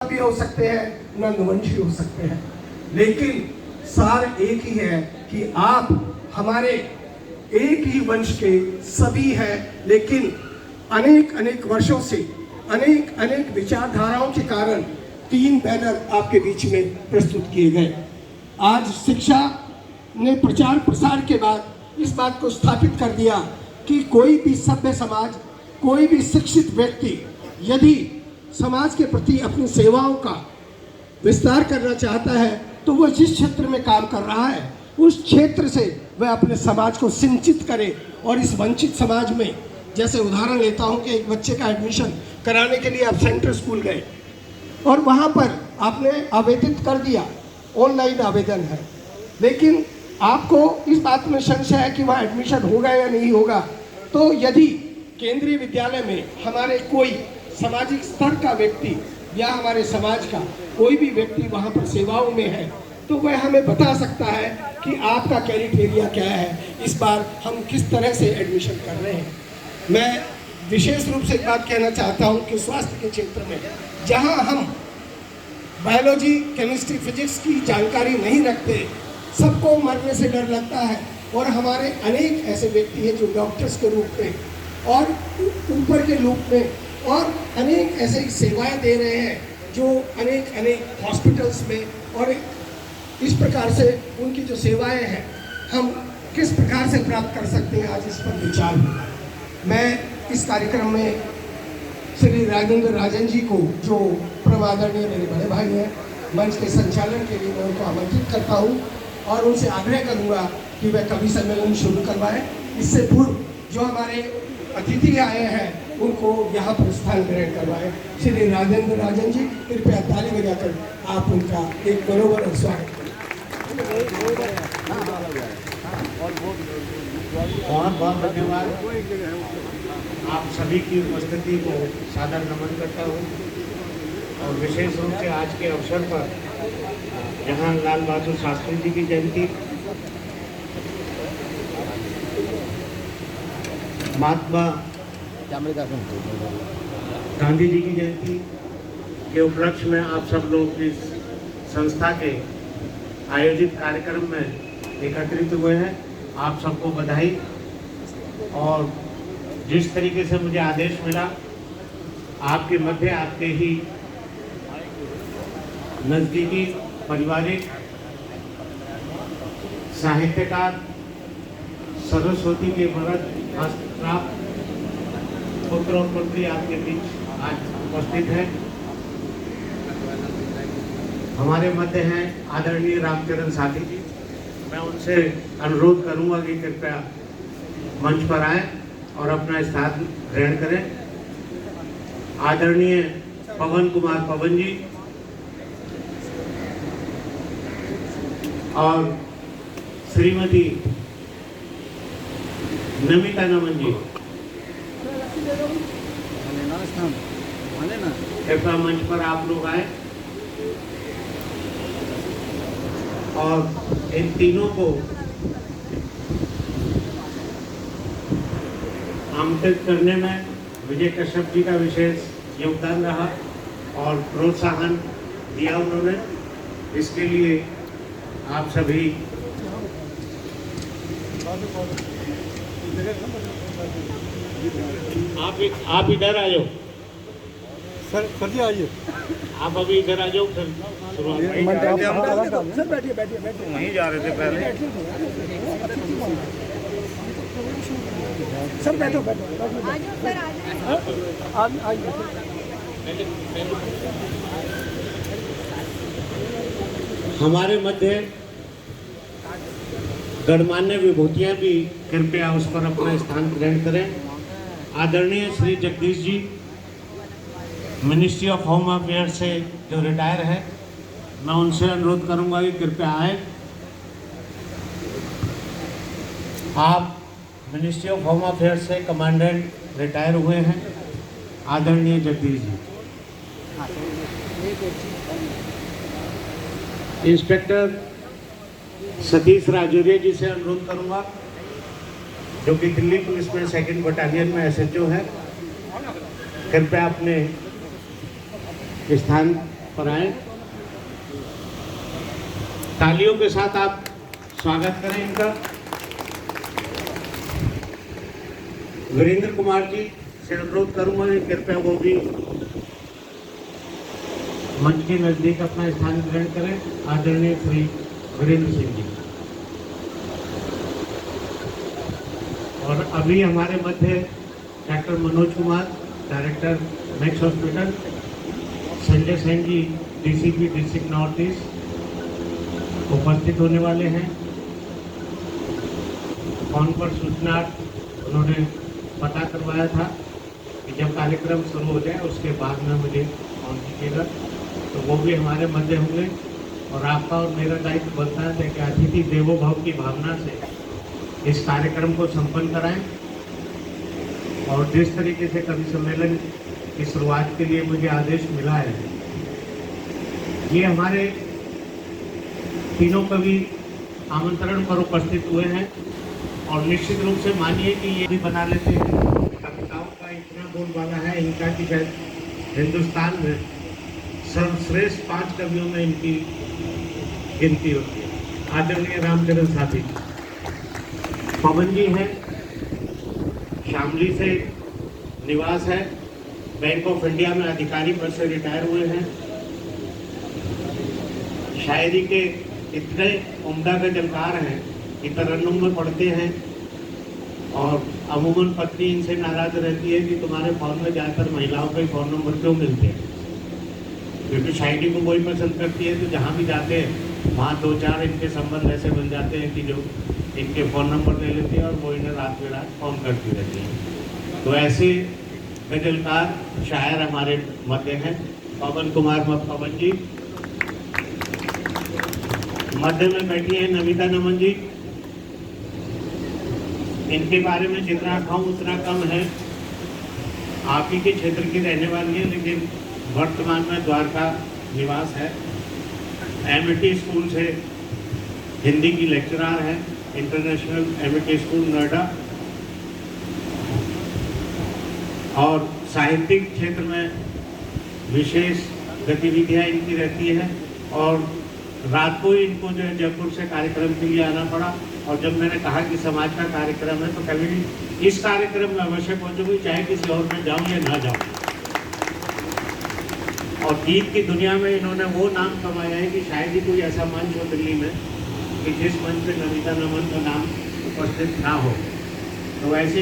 भी हो सकते हैं, नंदवंशी हो सकते हैं, लेकिन सार एक ही है कि आप हमारे एक ही वंश के सभी हैं। लेकिन अनेक अनेक वर्षों से अनेक अनेक विचारधाराओं के कारण 3 बैनर आपके बीच में प्रस्तुत किए गए। आज शिक्षा ने प्रचार प्रसार के बाद इस बात को स्थापित कर दिया कि कोई भी सभ्य समाज, कोई भी शिक्षित व्यक्ति यदि समाज के प्रति अपनी सेवाओं का विस्तार करना चाहता है तो वह जिस क्षेत्र में काम कर रहा है उस क्षेत्र से वह अपने समाज को सिंचित करे। और इस वंचित समाज में, जैसे उदाहरण लेता हूं कि एक बच्चे का एडमिशन कराने के लिए आप सेंट्रल स्कूल गए और वहां पर आपने आवेदित कर दिया, ऑनलाइन आवेदन है, लेकिन आपको इस बात में संशय है कि वहाँ एडमिशन होगा या नहीं होगा। तो यदि केंद्रीय विद्यालय में हमारे कोई सामाजिक स्तर का व्यक्ति या हमारे समाज का कोई भी व्यक्ति वहाँ पर सेवाओं में है तो वह हमें बता सकता है कि आपका क्राइटेरिया क्या है, इस बार हम किस तरह से एडमिशन कर रहे हैं। मैं विशेष रूप से एक बात कहना चाहता हूँ कि स्वास्थ्य के क्षेत्र में जहाँ हम बायोलॉजी, केमिस्ट्री, फिजिक्स की जानकारी नहीं रखते, सबको मरने से डर लगता है, और हमारे अनेक ऐसे व्यक्ति हैं जो डॉक्टर्स के रूप में और ऊपर के रूप में और अनेक ऐसे सेवाएं दे रहे हैं जो अनेक अनेक हॉस्पिटल्स में, और इस प्रकार से उनकी जो सेवाएं हैं हम किस प्रकार से प्राप्त कर सकते हैं, आज इस पर विचार हुआ। मैं इस कार्यक्रम में श्री राजेंद्र राजन जी को, जो परमादरणीय मेरे बड़े भाई हैं, मंच के संचालन के लिए मैं उनको आमंत्रित करता हूँ और उनसे आग्रह करूँगा कि वह कवि सम्मेलन शुरू करवाएं। इससे पूर्व जो हमारे अतिथि आए हैं उनको यहाँ पर स्थान ग्रहण करवाएं। श्री राजेंद्र राजन जी, कृपया ताली बजाकर आप उनका एक मनोबल स्वागत करें। बहुत बहुत धन्यवाद। आप सभी की उपस्थिति को सादर नमन करता हूँ और विशेष रूप से आज के अवसर पर जहाँ लाल बहादुर शास्त्री जी की जयंती, महात्मा गांधी जी की जयंती के उपलक्ष्य में आप सब लोग इस संस्था के आयोजित कार्यक्रम में एकत्रित हुए हैं। आप सबको बधाई। और जिस तरीके से मुझे आदेश मिला, आपके मध्य आपके ही नज़दीकी पारिवारिक साहित्यकार, सरस्वती के वरद प्राप्त पुत्र और पुत्री आपके बीच आज उपस्थित है। हमारे मध्य हैं आदरणीय रामचरण साथी जी। मैं उनसे अनुरोध करूंगा कि कृपया मंच पर आएं और अपना स्थान ग्रहण करें। आदरणीय पवन कुमार पवन जी और श्रीमती नमिता नमन जी कृपया मंच पर आप लोग आए और इन तीनों को आमंत्रित करने में विजय कश्यप जी का विशेष योगदान रहा और प्रोत्साहन दिया उन्होंने। इसके लिए आप सभी आप इधर आ जाओ सर जी आइए। आप अभी इधर आ जाओ, फिर सर बैठिए बैठिए बैठिए। नहीं जा रहे थे पहले। सर बैठो बैठो आइए। हमारे मध्य गणमान्य विभूतियां भी कृपया उस पर अपना स्थान ग्रहण करें। आदरणीय Shri Jagdish ji, ministry of home affair से जो रिटायर है, मैं उनसे अनुरोध करूंगा कि कृपया आए। आप मिनिस्ट्री ऑफ होम अफेयर से कमांडेंट रिटायर हुए हैं, आदरणीय जगदीश जी। इंस्पेक्टर सतीश राजौरिया जी से अनुरोध करूंगा, जो कि दिल्ली पुलिस में 2nd बटालियन में SHO है, कृपया अपने स्थान पर आए। तालियों के साथ आप स्वागत करें इनका। वीरेंद्र कुमार जी से अनुरोध करूंगा कि कृपया वो भी मंच के नजदीक अपना स्थान ग्रहण करें। आदरणीय श्री वीरेंद्र सिंह जी। और अभी हमारे मध्य doctor Manoj Kumar, director Max hospital, Sanjay Sen ji, DCP district north east उपस्थित होने वाले हैं। फोन पर सूचना उन्होंने पता करवाया था कि जब कार्यक्रम शुरू हो जाए उसके बाद में मुझे फोन कीजिएगा, तो वो भी हमारे मध्य होंगे। और आपका और मेरा दायित्व बनता है कि अतिथि देवो भव की भावना से इस कार्यक्रम को संपन्न कराएं। और जिस तरीके से कवि सम्मेलन की शुरुआत के लिए मुझे आदेश मिला है, ये हमारे तीनों कवि आमंत्रण पर उपस्थित हुए हैं। और निश्चित रूप से मानिए कि ये भी बना लेते हैं। कविताओं का इतना बोलबाला है इनका कि शायद हिंदुस्तान में सर्वश्रेष्ठ 5 कवियों में इनकी गिनती होती है। आदरणीय रामचरण साथी पवन जी हैं, शामली से निवास है, बैंक ऑफ इंडिया में अधिकारी पद से रिटायर हुए हैं। शायरी के इतने उम्दा गजलकार हैं कि तरन्नुम में पढ़ते हैं। और अमूमन पत्नी इनसे नाराज रहती है कि तुम्हारे फोन में ज़्यादातर महिलाओं के फ़ोन नंबर क्यों मिलते हैं, क्योंकि शायरी को वही पसंद करती है। तो जहाँ भी जाते हैं वहाँ 2-4 इनके संबंध ऐसे मिल जाते हैं कि जो इनके फ़ोन नंबर ले लेते हैं और वो इन्हें रात में रात फ़ोन करती रहती हैं। तो ऐसे गजलकार शायर हमारे मध्य हैं। पवन कुमार पवन जी मध्य में बैठी है। नमिता नमन जी, इनके बारे में जितना कहूँ उतना कम है। आप ही के क्षेत्र की रहने वाली है, लेकिन वर्तमान में द्वारका निवास है। एमिटी स्कूल से हिंदी की लेक्चरर है, इंटरनेशनल एमिटी स्कूल नोएडा। और साहित्यिक क्षेत्र में विशेष गतिविधियां इनकी रहती है। और रात को इनको जो है जयपुर से कार्यक्रम के लिए आना पड़ा। और जब मैंने कहा कि समाज का कार्यक्रम है तो कभी इस कार्यक्रम में अवश्य पहुंचूंगी, चाहे किसी और में जाऊं या ना जाऊं। और गीत की दुनिया में इन्होंने वो नाम कमाया है कि शायद ही कोई ऐसा मंच हो दिल्ली में कि जिस मंच पे नमिता नमन का नाम उपस्थित ना हो। तो ऐसे